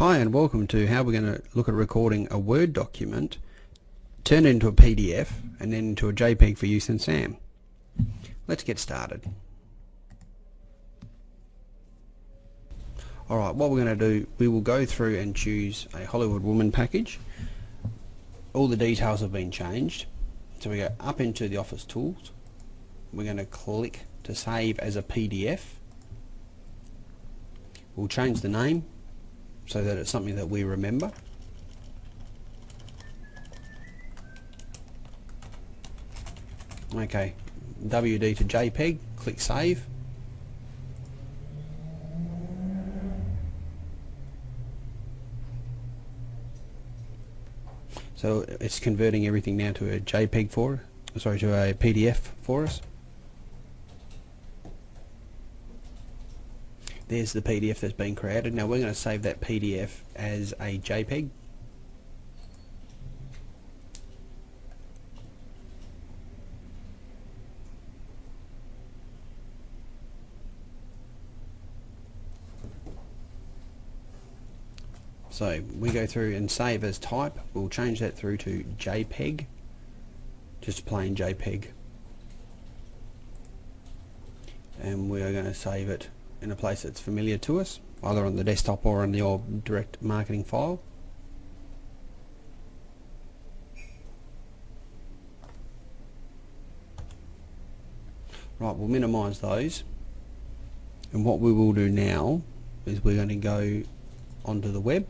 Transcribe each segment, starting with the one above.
Hi and welcome to how we're going to look at recording a Word document, turn it into a PDF and then into a JPEG for use in SAM. Let's get started. Alright, what we're going to do, we will go through and choose a Hollywood Woman package. All the details have been changed. So we go up into the Office Tools. We're going to click to save as a PDF. We'll change the name so that it's something that we remember. Okay, WD to JPEG, click Save. So it's converting everything now to a JPEG to a PDF for us. There's the PDF that's been created. Now we're going to save that PDF as a JPEG. So we go through and save as type. We'll change that through to JPEG, just plain JPEG. And we are going to save it in a place that's familiar to us, either on the desktop or on your direct marketing file. Right, we'll minimize those, and what we will do now is we're going to go onto the web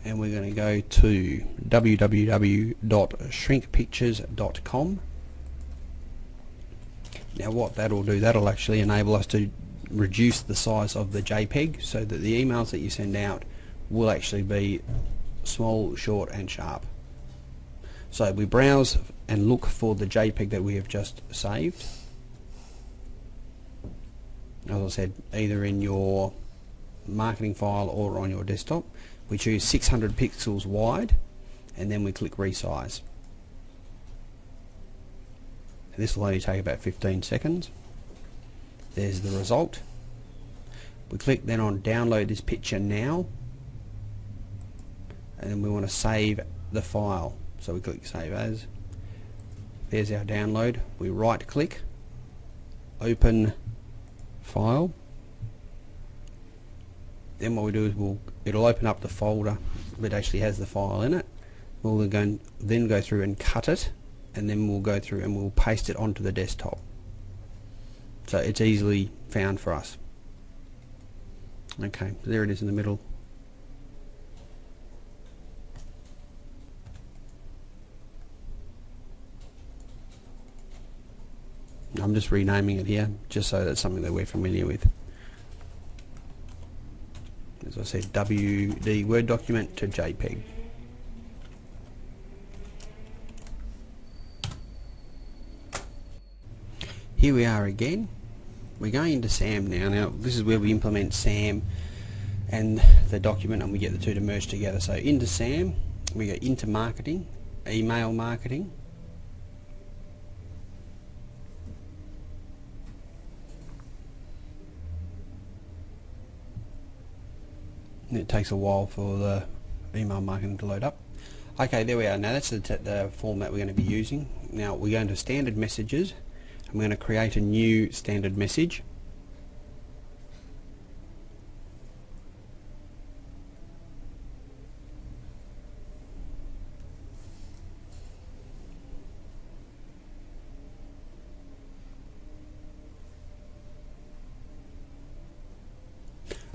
and we're going to go to www.shrinkpictures.com. Now what that'll do, that'll actually enable us to reduce the size of the JPEG so that the emails that you send out will actually be small, short and sharp. So we browse and look for the JPEG that we have just saved. As I said, either in your marketing file or on your desktop. We choose 600 pixels wide and then we click resize. This will only take about 15 seconds. There's the result. We click then on download this picture now, and then we want to save the file, so we click save as. There's our download. We right click, open file. Then what we do is it'll open up the folder that actually has the file in it. We'll then go through and cut it, and then we'll go through and we'll paste it onto the desktop. So it's easily found for us. Okay, there it is in the middle. I'm just renaming it here, just so that's something that we're familiar with. As I said, WD Word document to JPEG. Here we are again. We're going into SAM now. Now this is where we implement SAM and the document and we get the two to merge together. So into SAM, we go into marketing, email marketing. And it takes a while for the email marketing to load up. Okay, there we are. Now that's the format we're going to be using. Now we go into standard messages. I'm going to create a new standard message.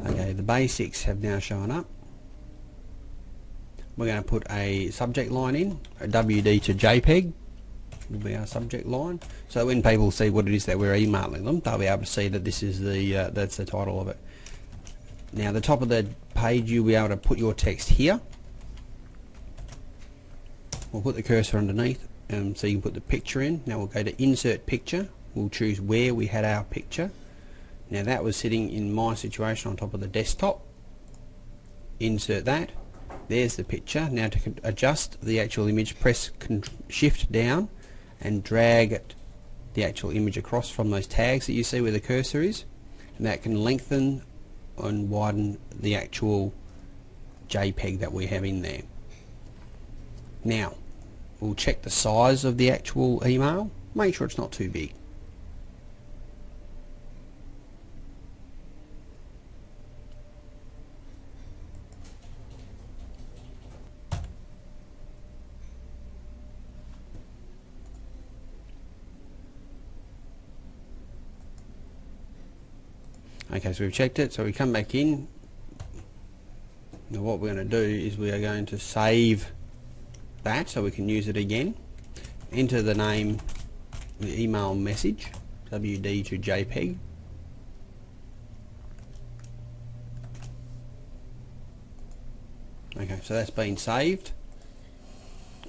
Okay, the basics have now shown up. We're going to put a subject line in, a WD to JPEG. Will be our subject line, so when people see what it is that we're emailing them, they'll be able to see that this is that's the title of it. Now the top of the page, you'll be able to put your text here. We'll put the cursor underneath, so you can put the picture in. Now we'll go to insert picture. We'll choose where we had our picture. Now that was sitting in my situation on top of the desktop. Insert that. There's the picture. Now to adjust the actual image, press Shift down and drag the actual image across from those tags that you see where the cursor is, and that can lengthen and widen the actual JPEG that we have in there. Now we'll check the size of the actual email, make sure it's not too big. Okay, so we've checked it, so we come back in. Now what we're going to do is we are going to save that so we can use it again. Enter the name, the email message, WD to JPEG. Okay, so that's been saved.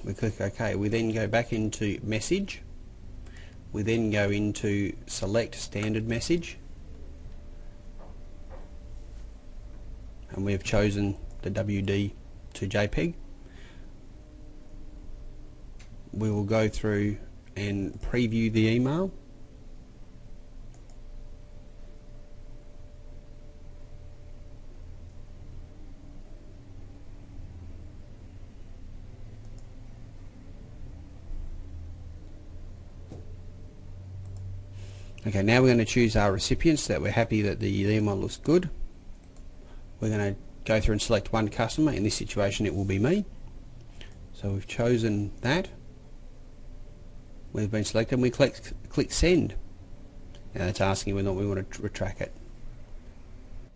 We click OK. We then go back into message. We then go into select standard message. And we've chosen the WD to JPEG. We will go through and preview the email. Okay, now we're going to choose our recipients so that we're happy that the email looks good. We're going to go through and select one customer. In this situation it will be me. So we've chosen that. We've been selected and we click send. Now it's asking whether or not we want to retract it.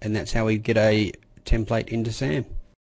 And that's how we get a template into SAM.